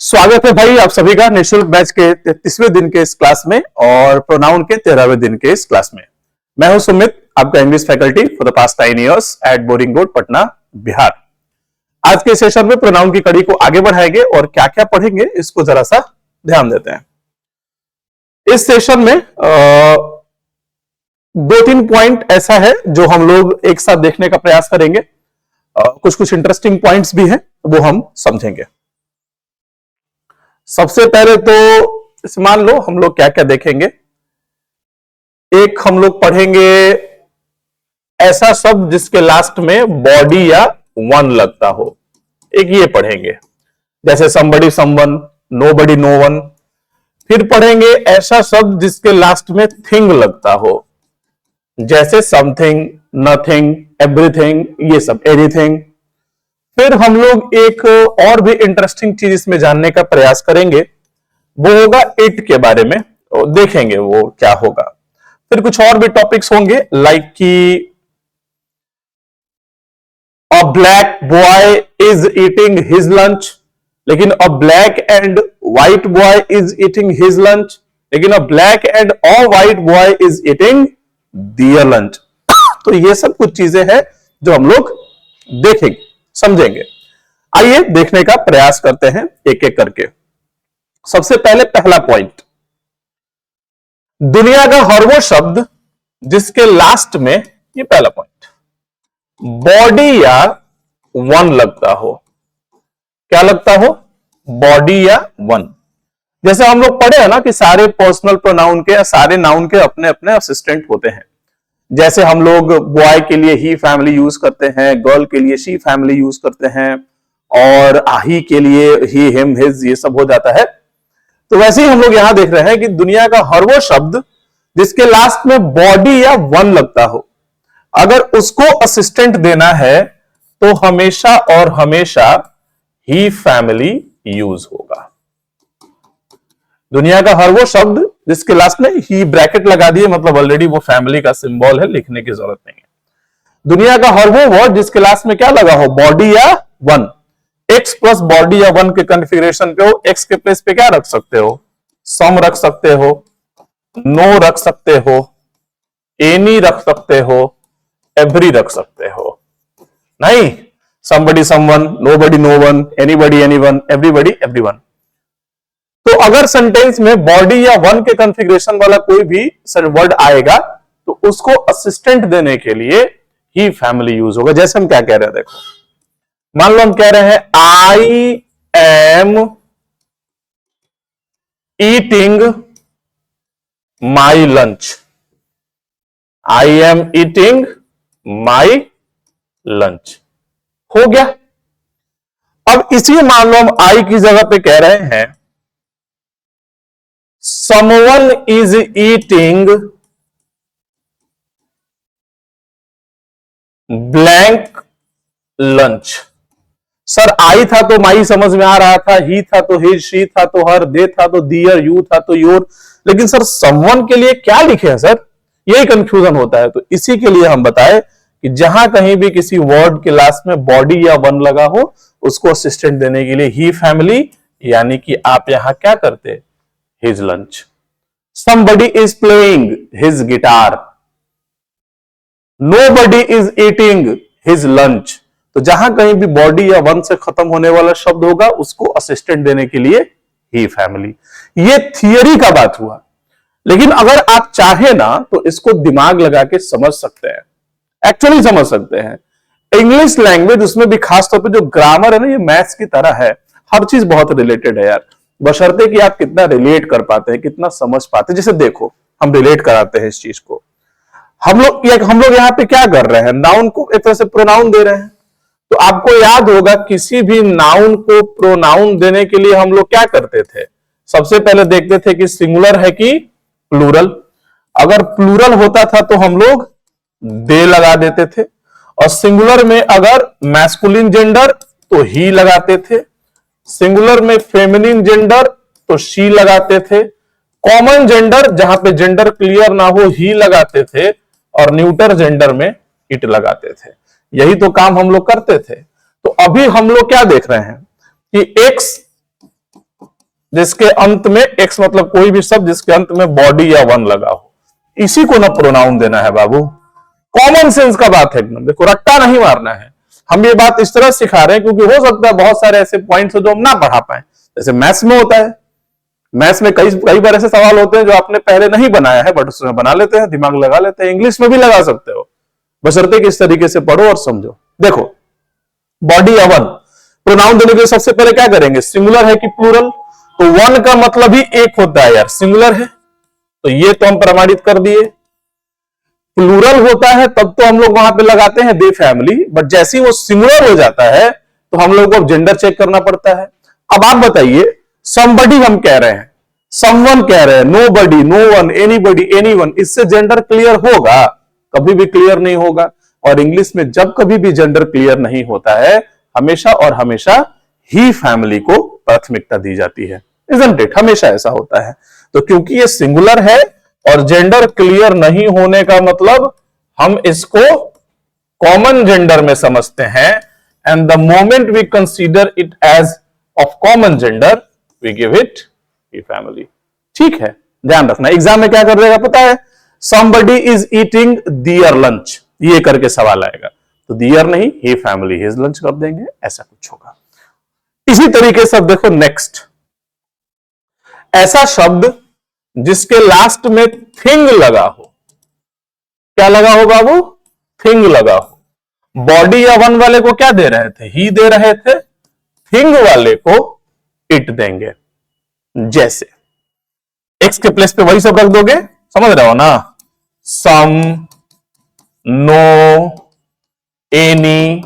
स्वागत है भाई आप सभी का निःशुल्क बैच के 33वें दिन के इस क्लास में और प्रोनाउन के 13वें दिन के इस क्लास में। मैं हूं सुमित, आपका English faculty for the past 9 years at Boring Road, Patna, Bihar. आज के सेशन में प्रोनाउन की कड़ी को आगे बढ़ाएंगे और क्या क्या पढ़ेंगे इसको जरा सा ध्यान देते हैं। इस सेशन में दो तीन पॉइंट ऐसा है जो हम लोग एक साथ देखने का प्रयास करेंगे। कुछ इंटरेस्टिंग पॉइंट्स भी हैं वो हम समझेंगे। सबसे पहले तो मान लो हम लोग क्या क्या देखेंगे। एक हम लोग पढ़ेंगे ऐसा शब्द जिसके लास्ट में बॉडी या वन लगता हो, एक ये पढ़ेंगे जैसे somebody, someone, nobody, no one। फिर पढ़ेंगे ऐसा शब्द जिसके लास्ट में थिंग लगता हो, जैसे समथिंग, नथिंग, एवरीथिंग, ये सब, एनीथिंग। फिर हम लोग एक और भी इंटरेस्टिंग चीज इसमें जानने का प्रयास करेंगे, वो होगा इट के बारे में, देखेंगे वो क्या होगा। फिर कुछ और भी टॉपिक्स होंगे लाइक कि a black boy is eating his lunch, लेकिन a black and white boy is eating his lunch, लेकिन a black and a white boy is eating their lunch. तो ये सब कुछ चीजें हैं जो हम लोग देखेंगे, समझेंगे। आइए देखने का प्रयास करते हैं एक एक करके। सबसे पहले पहला पॉइंट, दुनिया का हर वो शब्द जिसके लास्ट में, ये पहला पॉइंट, बॉडी या वन लगता हो। क्या लगता हो? बॉडी या वन। जैसे हम लोग पढ़े हैं ना कि सारे पर्सनल प्रोनाउन के या सारे नाउन के अपने अपने असिस्टेंट होते हैं। जैसे हम लोग बॉय के लिए ही फैमिली यूज करते हैं, गर्ल के लिए शी फैमिली यूज करते हैं, और ही के लिए ही, हिम, हिज, ये सब हो जाता है। तो वैसे ही हम लोग यहां देख रहे हैं कि दुनिया का हर वो शब्द जिसके लास्ट में बॉडी या वन लगता हो, अगर उसको असिस्टेंट देना है तो हमेशा और हमेशा ही फैमिली यूज होगा। दुनिया का हर वो शब्द जिसके लास्ट में ही ब्रैकेट लगा दिए, मतलब ऑलरेडी वो फैमिली का सिंबल है, लिखने की जरूरत नहीं है। दुनिया का हर वो वर्ड जिसके लास्ट में क्या लगा हो, बॉडी या वन। एक्स प्लस बॉडी या वन के कॉन्फ़िगरेशन पे हो, एक्स के प्लेस पे क्या रख सकते हो? सम रख सकते हो, नो रख सकते हो, एनी रख सकते हो, एवरी रख सकते हो। नहीं, somebody, someone, nobody, no one, anybody, anyone, everybody, everyone। तो अगर सेंटेंस में बॉडी या वन के कॉन्फ़िगरेशन वाला कोई भी वर्ड आएगा तो उसको असिस्टेंट देने के लिए ही फैमिली यूज होगा। जैसे हम क्या कह रहे हैं, देखो, मान लो हम कह रहे हैं I am eating my lunch. I am eating my lunch हो गया। अब इसी मान लो हम आई की जगह पे कह रहे हैं someone is eating blank lunch। Sir I था तो माई समझ में आ रहा था, ही था तो हिज, शी था तो हर, दे था तो दियर, यू था तो योर, लेकिन सर समवन के लिए क्या लिखे हैं सर? यही कंफ्यूजन होता है। तो इसी के लिए हम बताए कि जहां कहीं भी किसी वर्ड के लास्ट में बॉडी या वन लगा हो, उसको असिस्टेंट देने के लिए ही फैमिली, यानी कि आप यहां क्या करते, his lunch. Somebody is playing his guitar, nobody is eating his lunch। तो जहां कहीं भी बॉडी या वन से खत्म होने वाला शब्द होगा उसको असिस्टेंट देने के लिए ही फैमिली। ये थियरी का बात हुआ, लेकिन अगर आप चाहे ना तो इसको दिमाग लगा के समझ सकते हैं, एक्चुअली समझ सकते हैं। इंग्लिश लैंग्वेज, उसमें भी खासतौर पे जो ग्रामर है ना, ये मैथ्स की तरह है। हर चीज बहुत रिलेटेड है यार, बशर्ते कि आप कितना रिलेट कर पाते हैं, कितना समझ पाते हैं। जैसे देखो, हम रिलेट कराते हैं इस चीज को। हम लोग यहाँ पे क्या कर रहे हैं, नाउन को एक तरह से प्रोनाउन दे रहे हैं। तो आपको याद होगा किसी भी नाउन को प्रोनाउन देने के लिए हम लोग क्या करते थे? सबसे पहले देखते थे कि सिंगुलर है कि प्लूरल। अगर प्लूरल होता था तो हम लोग दे लगा देते थे, और सिंगुलर में अगर मैस्कुलिन जेंडर तो ही लगाते थे, सिंगुलर में फेमिनिन जेंडर तो शी लगाते थे, कॉमन जेंडर जहां पे जेंडर क्लियर ना हो ही लगाते थे, और न्यूटर जेंडर में इट लगाते थे। यही तो काम हम लोग करते थे। तो अभी हम लोग क्या देख रहे हैं कि एक्स जिसके अंत में एक्स मतलब कोई भी शब्द जिसके अंत में बॉडी या वन लगा हो, इसी को ना प्रोनाउन देना है बाबू। कॉमन सेंस का बात है एकदम, देखो रट्टा नहीं मारना है। हम ये बात इस तरह सिखा रहे हैं क्योंकि हो सकता है बहुत सारे ऐसे पॉइंट्स हो जो हम ना पढ़ा पाए, जैसे मैथ्स में होता है। मैथ्स में कई बार ऐसे सवाल होते हैं जो आपने पहले नहीं बनाया है बट उसमें बना लेते हैं, दिमाग लगा लेते हैं। इंग्लिश में भी लगा सकते हो, बशर्ते कि इस तरीके से पढ़ो और समझो। देखो बॉडी या वन प्रोनाउन देने के लिए सबसे पहले क्या करेंगे, सिंगुलर है कि प्लूरल, तो वन का मतलब ही एक होता है यार, सिंगुलर है तो ये तो हम प्रमाणित कर दिए। प्लूरल होता है तब तो हम लोग वहां पे लगाते हैं दे फैमिली, बट जैसे ही वो सिंगुलर हो जाता है तो हम लोग को जेंडर चेक करना पड़ता है। अब आप बताइए, समबडी हम कह रहे हैं, समवन कह रहे हैं, नो बडी, नो वन, एनीबडी, एनीवन, इससे जेंडर क्लियर होगा? कभी भी क्लियर नहीं होगा। और इंग्लिश में जब कभी भी जेंडर क्लियर नहीं होता है, हमेशा और हमेशा ही फैमिली को प्राथमिकता दी जाती है, इजंट इट? हमेशा ऐसा होता है। तो क्योंकि ये सिंगुलर है और जेंडर क्लियर नहीं होने का मतलब हम इसको कॉमन जेंडर में समझते हैं, and the moment we consider it as of common gender we give it he family. ठीक है, ध्यान रखना। एग्जाम में क्या कर देगा पता है, somebody is eating their lunch, ये करके सवाल आएगा तो their नहीं, ही फैमिली his lunch कर देंगे, ऐसा कुछ होगा। इसी तरीके से देखो नेक्स्ट, ऐसा शब्द जिसके लास्ट में थिंग लगा हो। क्या लगा हो बाबू? थिंग लगा हो। बॉडी या वन वाले को क्या दे रहे थे? ही दे रहे थे। थिंग वाले को इट देंगे। जैसे एक्स के प्लेस पे वही सब रख दोगे, समझ रहे हो ना? Some, no, any,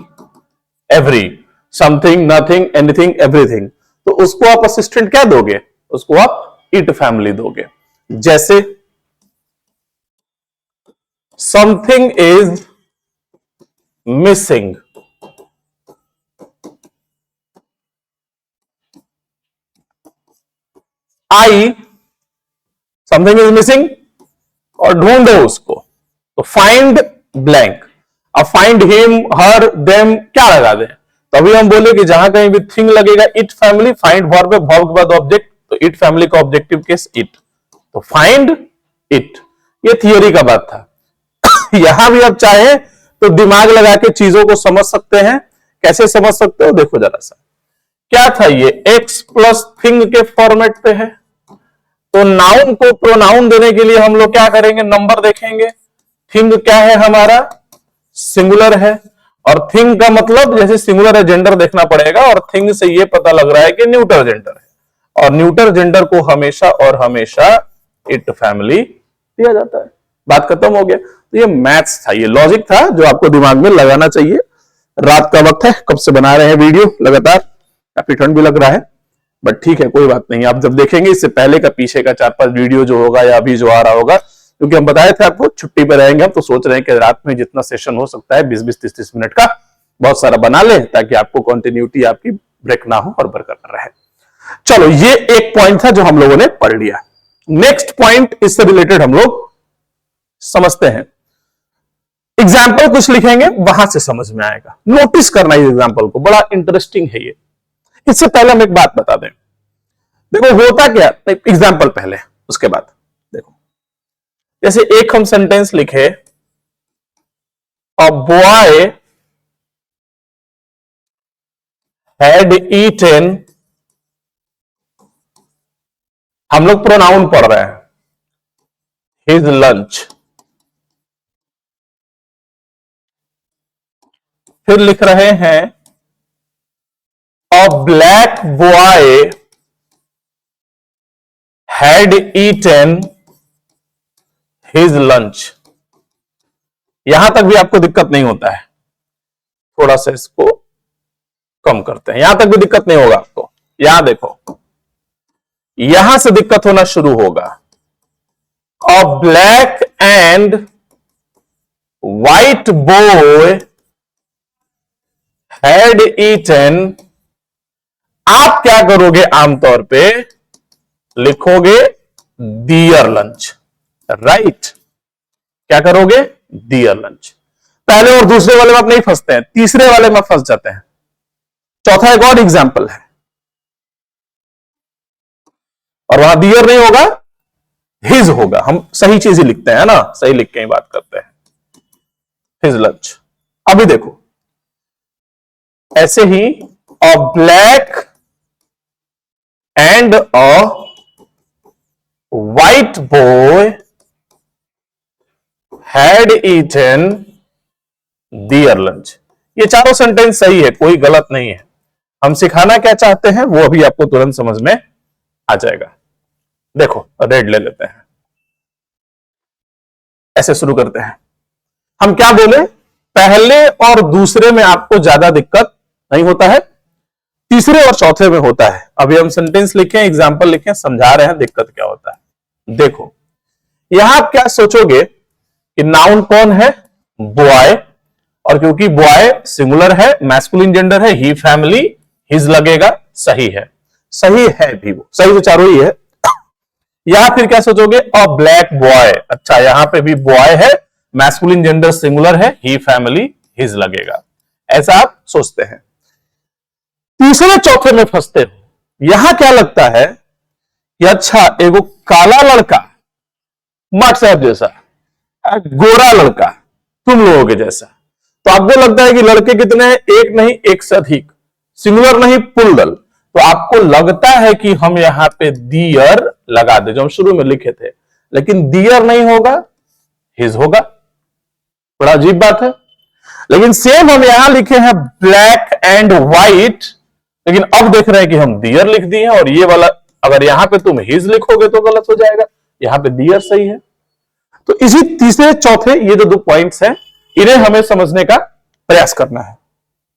every, something, nothing, anything, everything, तो उसको आप असिस्टेंट क्या दोगे? उसको आप इट फैमिली दोगे। जैसे something is missing, I, something is missing और ढूंढो उसको, तो फाइंड ब्लैंक। अब फाइंड हिम, हर, देम क्या लगा दें? तभी हम बोले कि जहां कहीं भी थिंग लगेगा इट फैमिली, फाइंड वर्ब है, वर्ब के बाद ऑब्जेक्ट, तो इट फैमिली का ऑब्जेक्टिव केस इट, तो फाइंड इट। ये थियोरी का बात था। यहां भी आप चाहे तो दिमाग लगा के चीजों को समझ सकते हैं। कैसे समझ सकते हो? देखो जरा सा, क्या था ये? एक्स प्लस थिंग के फॉर्मेट पे है, तो नाउन को प्रोनाउन देने के लिए हम लोग क्या करेंगे? नंबर देखेंगे। थिंग क्या है हमारा? सिंगुलर है, और थिंग का मतलब जैसे सिंगुलर है जेंडर देखना पड़ेगा, और थिंग से ये पता लग रहा है कि न्यूटर जेंडर है, और न्यूटर जेंडर को हमेशा और हमेशा इट फैमिली दिया जाता है। बात खत्म हो गया। तो ये मैथ्स था, ये लॉजिक था जो आपको दिमाग में लगाना चाहिए। रात का वक्त है, कब से बना रहे हैं वीडियो लगातार, काफी ठंड भी लग रहा है, बट ठीक है कोई बात नहीं। आप जब देखेंगे इससे पहले का पीछे का 4-5 वीडियो जो होगा या अभी जो आ रहा होगा, क्योंकि हम बताए थे आपको छुट्टी पे रहेंगे हम, तो सोच रहे हैं कि रात में जितना सेशन हो सकता है 20-20, 30-30 मिनट का बहुत सारा बना ले, ताकि आपको कंटिन्यूटी आपकी ब्रेक ना हो और बरकरार रहे। चलो ये एक पॉइंट था जो हम लोगों ने पढ़ लिया। नेक्स्ट पॉइंट इससे रिलेटेड हम लोग समझते हैं। एग्जाम्पल कुछ लिखेंगे, वहां से समझ में आएगा। नोटिस करना इस एग्जाम्पल को, बड़ा इंटरेस्टिंग है ये। इससे पहले हम एक बात बता दें, देखो होता क्या, एग्जाम्पल पहले उसके बाद देखो। जैसे एक हम सेंटेंस लिखे, अ बॉय हैड ईटन, हम लोग प्रोनाउन पढ़ रहे हैं, हिज लंच। फिर लिख रहे हैं, a black boy had eaten his lunch. यहां तक भी आपको दिक्कत नहीं होता है, थोड़ा सा इसको कम करते हैं, यहां तक भी दिक्कत नहीं होगा आपको। यहां देखो, यहां से दिक्कत होना शुरू होगा। A black and white boy had eaten, आप क्या करोगे? आमतौर पे लिखोगे दियर लंच, राइट? क्या करोगे? दियर लंच। पहले और दूसरे वाले में आप नहीं फंसते हैं, तीसरे वाले में फंस जाते हैं। चौथा एक और एग्जाम्पल है, और वहां डियर नहीं होगा, हिज होगा। हम सही चीज ही लिखते हैं ना, सही लिख के ही बात करते हैं। His lunch. अभी देखो ऐसे ही a black and a white boy had eaten dear lunch. ये चारों सेंटेंस सही है, कोई गलत नहीं है। हम सिखाना क्या चाहते हैं वो अभी आपको तुरंत समझ में आ जाएगा। देखो रेड ले लेते हैं, ऐसे शुरू करते हैं। हम क्या बोले, पहले और दूसरे में आपको ज्यादा दिक्कत नहीं होता है, तीसरे और चौथे में होता है। अभी हम सेंटेंस लिखें, एग्जाम्पल लिखें, समझा रहे हैं दिक्कत क्या होता है। देखो यहां आप क्या सोचोगे कि नाउन कौन है, बॉय, और क्योंकि बॉय सिंगुलर है, मैस्कुलिन जेंडर है, ही फैमिली, हिज लगेगा, सही है। सही है भी, वो सही तो चारों ही है। या फिर क्या सोचोगे, अ ब्लैक बॉय, अच्छा यहां पे भी बॉय है, मैस्कुलिन जेंडर सिंगुलर है, ही फैमिली, हिज लगेगा, ऐसा आप सोचते हैं। तीसरे चौथे में फंसते हो। यहां क्या लगता है कि अच्छा एगो काला लड़का, मट साहब जैसा, गोरा लड़का, तुम लोगों के जैसा, तो आपको लगता है कि लड़के कितने हैं, एक नहीं एक से अधिक, सिंगुलर नहीं प्लूरल, तो आपको लगता है कि हम यहां पे डियर लगा दे, जो हम शुरू में लिखे थे, लेकिन डियर नहीं होगा, हिज होगा। बड़ा अजीब बात है। लेकिन सेम हम यहां लिखे हैं ब्लैक एंड व्हाइट, लेकिन अब देख रहे हैं कि हम डियर लिख दिए हैं, और ये वाला अगर यहां पे तुम हिज लिखोगे तो गलत हो जाएगा, यहां पे डियर सही है। तो इसी तीसरे चौथे ये जो 2 पॉइंट्स हैं, इन्हें हमें समझने का प्रयास करना है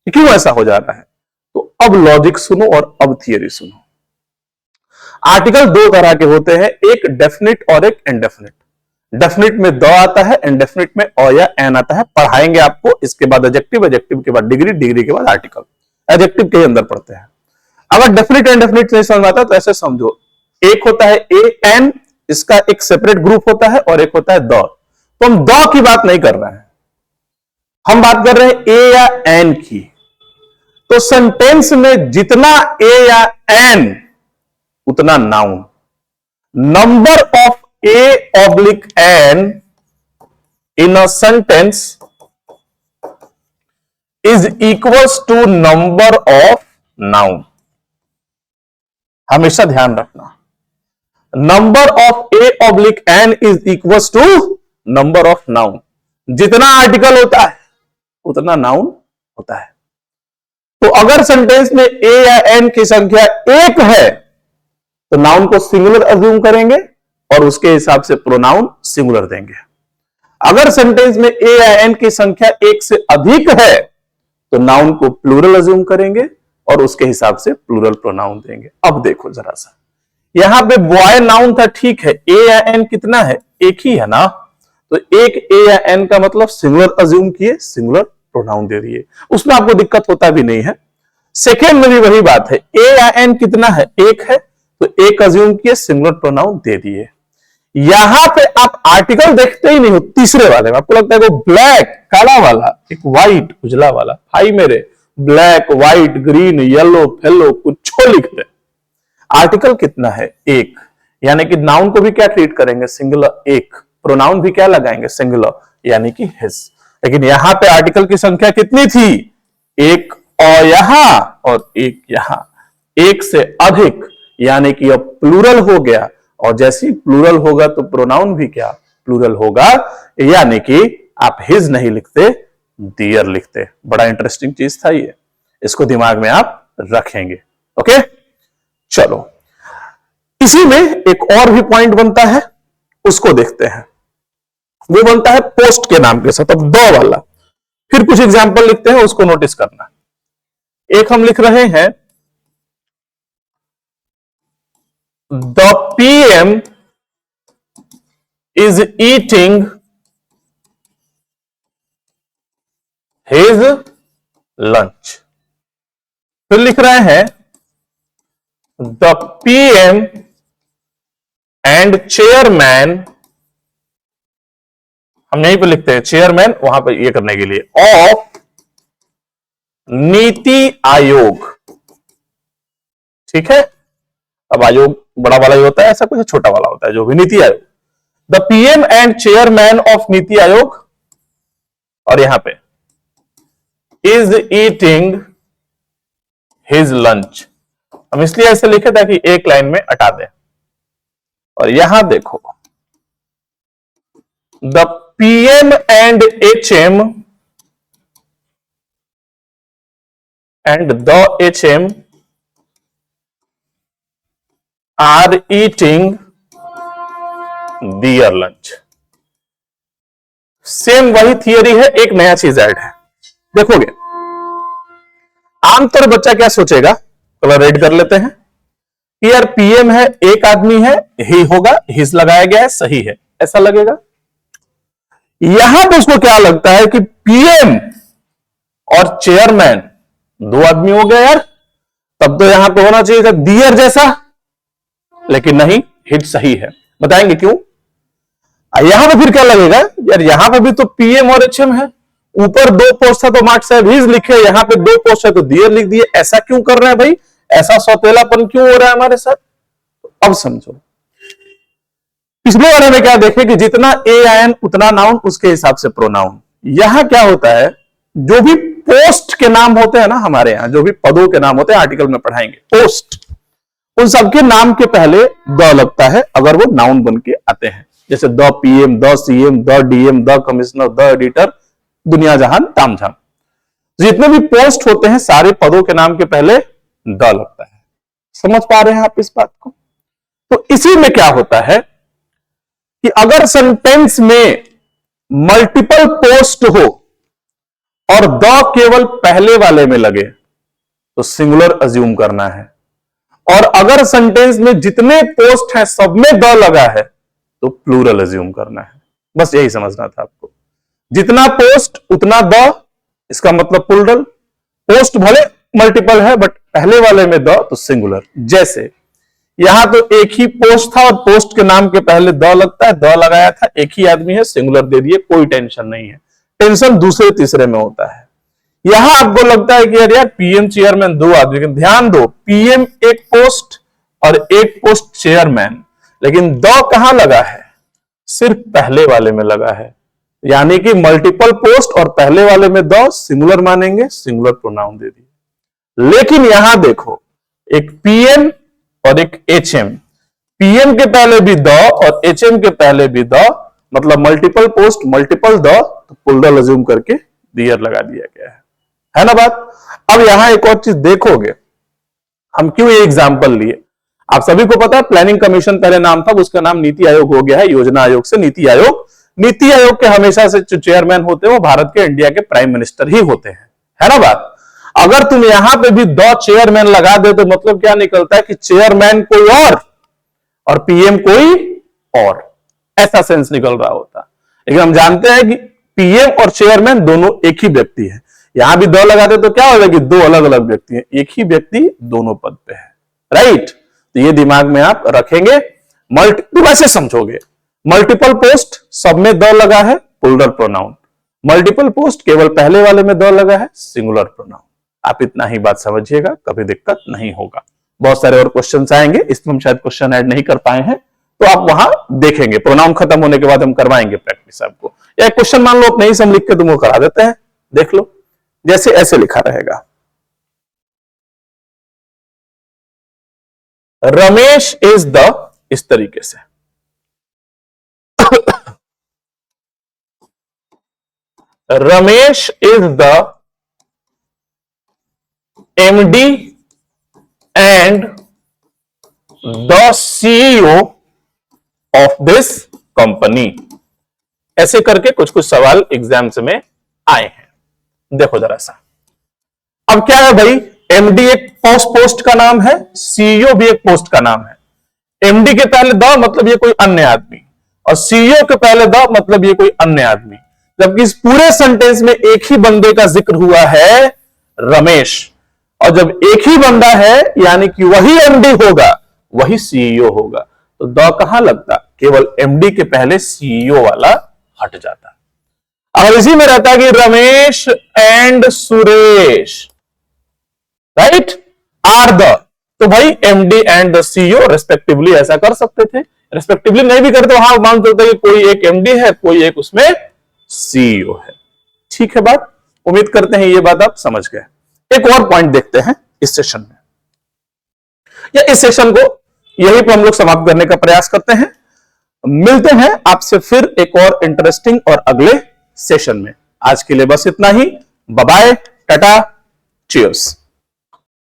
कि क्यों ऐसा हो जा रहा है। तो अब लॉजिक सुनो और अब थियरी सुनो। आर्टिकल 2 तरह के होते हैं, एक डेफिनिट और एक इनडेफिनिट। डेफिनिट में द आता है, इनडेफिनिट में अ या एन आता है। पढ़ाएंगे आपको, इसके बाद एडजेक्टिव, एडजेक्टिव के बाद डिग्री, डिग्री के बाद आर्टिकल, एडजेक्टिव के अंदर पढ़ते हैं। अगर डेफिनिट इनडेफिनिट नहीं समझ आता तो ऐसे समझो, एक होता है ए एन, इसका एक सेपरेट ग्रुप होता है, और एक होता है द। तो हम द की बात नहीं कर रहे हैं, हम बात कर रहे हैं ए या एन की। तो सेंटेंस में जितना ए या एन उतना noun. Number of a oblique an in a sentence is equals to number of noun. हमेशा ध्यान रखना, number of a oblique an is equals to number of noun. जितना आर्टिकल होता है उतना नाउन होता है। तो अगर सेंटेंस में ए या एन की संख्या 1 है तो नाउन को सिंगुलर अज्यूम करेंगे और उसके हिसाब से प्रोनाउन सिंगुलर देंगे। अगर सेंटेंस में ए या एन की संख्या 1 से अधिक है तो नाउन को प्लूरल अज्यूम करेंगे और उसके हिसाब से प्लूरल प्रोनाउन देंगे। अब देखो जरा सा, यहां पे बॉय नाउन था, ठीक है, ए या एन कितना है, एक ही है ना, तो एक ए या एन का मतलब सिंगुलर अज्यूम किए, सिंगुलर प्रोनाउन दे दिए, उसमें आपको दिक्कत होता भी नहीं है। सेकेंड में भी वही बात है, ए या एन कितना है, एक है, तो एक अज्यूम किए, सिंगुलर प्रोनाउन दे दिए। यहां पे आप आर्टिकल देखते ही नहीं हो, तीसरे वाले में आपको लगता है वो ब्लैक काला वाला, एक व्हाइट उजला वाला, भाई मेरे black white green yellow fellow कुछ लिख दे, आर्टिकल कितना है, एक, यानी कि नाउन को भी क्या ट्रीट करेंगे, सिंगुलर एक, प्रोनाउन भी क्या लगाएंगे, सिंगुलर, यानी कि हिज। लेकिन यहां पे आर्टिकल की संख्या कितनी थी, एक, और यहां और एक यहां, एक से अधिक, यानी कि अब प्लूरल हो गया, और जैसे ही प्लूरल होगा तो प्रोनाउन भी क्या प्लूरल होगा, यानी कि आप हिज नहीं लिखते, डियर लिखते। बड़ा इंटरेस्टिंग चीज था ये, इसको दिमाग में आप रखेंगे। ओके, चलो इसी में एक और भी पॉइंट बनता है, उसको देखते हैं। वो बनता है पोस्ट के नाम के साथ, अब द वाला। फिर कुछ एग्जाम्पल लिखते हैं, उसको नोटिस करना। एक हम लिख रहे हैं, the PM is eating his lunch। फिर लिख रहे हैं, द PM एंड चेयरमैन, हम यहीं पे लिखते हैं चेयरमैन, वहां पर ये करने के लिए, ऑफ नीति आयोग। ठीक है, अब आयोग बड़ा वाला ही होता है, ऐसा कुछ छोटा वाला होता है जो भी NITI Aayog. The PM and chairman of NITI Aayog, और यहां पे इज ईटिंग हिज लंच, हम इसलिए ऐसे लिखे ताकि एक लाइन में हटा दें। और यहां देखो, the PM and HM and the HM are eating their lunch। Same वही थियरी है, एक नया चीज ऐड है। देखोगे आमतौर बच्चा क्या सोचेगा, कलर रेड कर लेते हैं कि यार पीएम है, एक आदमी है, ही होगा, हिज लगाया गया है, सही है, ऐसा लगेगा। यहां पर उसको क्या लगता है कि पीएम और चेयरमैन दो आदमी हो गया यार, तब तो यहां पे होना चाहिए था दियर जैसा, लेकिन नहीं, हिट सही है। बताएंगे क्यों। यहां पे फिर क्या लगेगा यार, यहां पे भी तो पीएम और एचएम है, ऊपर दो पोस्ट था तो मार्क्स साहब हिज लिखे, यहां पे दो पोस्ट है तो दियर लिख दिए, ऐसा क्यों कर रहे हैं भाई, ऐसा सौतेलापन क्यों हो रहा है हमारे साथ। अब समझो, पिछले वाले में क्या देखे कि जितना ए एन उतना नाउन, उसके हिसाब से प्रोनाउन। यहां क्या होता है, जो भी पोस्ट के नाम होते हैं ना हमारे यहां, जो भी पदों के नाम होते हैं, आर्टिकल में पढ़ाएंगे, पोस्ट, उन सबके नाम के पहले द लगता है अगर वो नाउन बन के आते हैं। जैसे the PM, the CM, the DM, the commissioner, the editor, दुनिया जहान तामझाम, जितने भी पोस्ट होते हैं सारे पदों के नाम के पहले द लगता है। समझ पा रहे हैं आप इस बात को। तो इसी में क्या होता है कि अगर सेंटेंस में मल्टीपल पोस्ट हो और द केवल पहले वाले में लगे तो सिंगुलर अज्यूम करना है, और अगर सेंटेंस में जितने पोस्ट हैं सब में द लगा है तो प्लूरल अज्यूम करना है। बस यही समझना था आपको, जितना पोस्ट उतना द, इसका मतलब प्लूरल। पोस्ट भले मल्टीपल है बट पहले वाले में द तो सिंगुलर। जैसे यहां तो एक ही पोस्ट था और पोस्ट के नाम के पहले द लगता है, द लगाया था, एक ही आदमी है, सिंगुलर दे दिए, कोई टेंशन नहीं है। टेंशन दूसरे तीसरे में होता है। यहां आपको लगता है कि यार पीएम चेयरमैन दो आदमी, लेकिन ध्यान दो, पीएम एक पोस्ट और एक पोस्ट चेयरमैन, लेकिन द कहां लगा है, सिर्फ पहले वाले में लगा है। यानी कि मल्टीपल पोस्ट और पहले वाले में द, सिंगुलर मानेंगे, सिंगुलर प्रोनाउन दे दिए। लेकिन यहां देखो, एक पीएम और एक एचएम, पीएम के पहले भी द और एचएम के पहले भी द, मतलब मल्टीपल पोस्ट मल्टीपल द, तो प्लूरल अज्यूम करके दियर लगा दिया गया है ना बात। अब यहां एक और चीज देखोगे, हम क्यों ये एग्जांपल लिए, आप सभी को पता है प्लानिंग कमीशन पहले नाम था, उसका नाम नीति आयोग हो गया है, योजना आयोग से नीति आयोग। नीति आयोग के हमेशा से जो चेयरमैन होते हैं वो भारत के, इंडिया के प्राइम मिनिस्टर ही होते हैं, है ना बात। अगर तुम यहां पे भी द चेयरमैन लगा दे तो मतलब क्या निकलता है कि चेयरमैन कोई और पीएम कोई और, ऐसा सेंस निकल रहा होता। लेकिन हम जानते हैं कि पीएम और चेयरमैन दोनों एक ही व्यक्ति है। यहां भी द लगाते तो क्या होगा कि दो अलग अलग व्यक्ति हैं, एक ही व्यक्ति दोनों पद पे है, राइट। तो ये दिमाग में आप रखेंगे। वैसे समझोगे, मल्टीपल पोस्ट सब में द लगा है, प्लूरल प्रोनाउन। मल्टीपल पोस्ट केवल पहले वाले में द लगा है, सिंगुलर प्रोनाउन। आप इतना ही बात समझिएगा, कभी दिक्कत नहीं होगा। बहुत सारे और क्वेश्चंस आएंगे, इसमें हम शायद क्वेश्चन ऐड नहीं कर पाए हैं, तो आप वहां देखेंगे। प्रोनाउन खत्म होने के बाद हम करवाएंगे प्रैक्टिस आपको। या क्वेश्चन मान लो आप नहीं से हम लिख के तुमको करा देते हैं, देख लो, जैसे ऐसे लिखा रहेगा, रमेश इज द, इस तरीके से Ramesh is the MD and the CEO of this company। ऐसे करके कुछ कुछ सवाल एग्जाम्स में आए हैं, देखो जरा सा। अब क्या है भाई, MD एक पोस्ट का नाम है, CEO भी एक पोस्ट का नाम है। MD के पहले द मतलब ये कोई अन्य आदमी, और CEO के पहले द मतलब ये कोई अन्य आदमी। जबकि इस पूरे सेंटेंस में एक ही बंदे का जिक्र हुआ है, रमेश। और जब एक ही बंदा है यानी कि वही एमडी होगा, वही सीईओ होगा, तो द कहां लगता, केवल एमडी के पहले सीईओ वाला हट जाता। अगर इसी में रहता कि Ramesh and Suresh, right, are the, तो भाई MD and the CEO respectively ऐसा कर सकते थे। रेस्पेक्टिवली नहीं भी करते, वहां मान सकते कि कोई एक एमडी है, कोई एक उसमें सीईओ है। ठीक है बात, उम्मीद करते हैं ये बात आप समझ गए। एक और पॉइंट देखते हैं इस सेशन में, या इस सेशन को यही पर हम लोग समाप्त करने का प्रयास करते हैं। मिलते हैं आपसे फिर एक और इंटरेस्टिंग और अगले सेशन में। आज के लिए बस इतना ही। Bye bye, tata, cheers.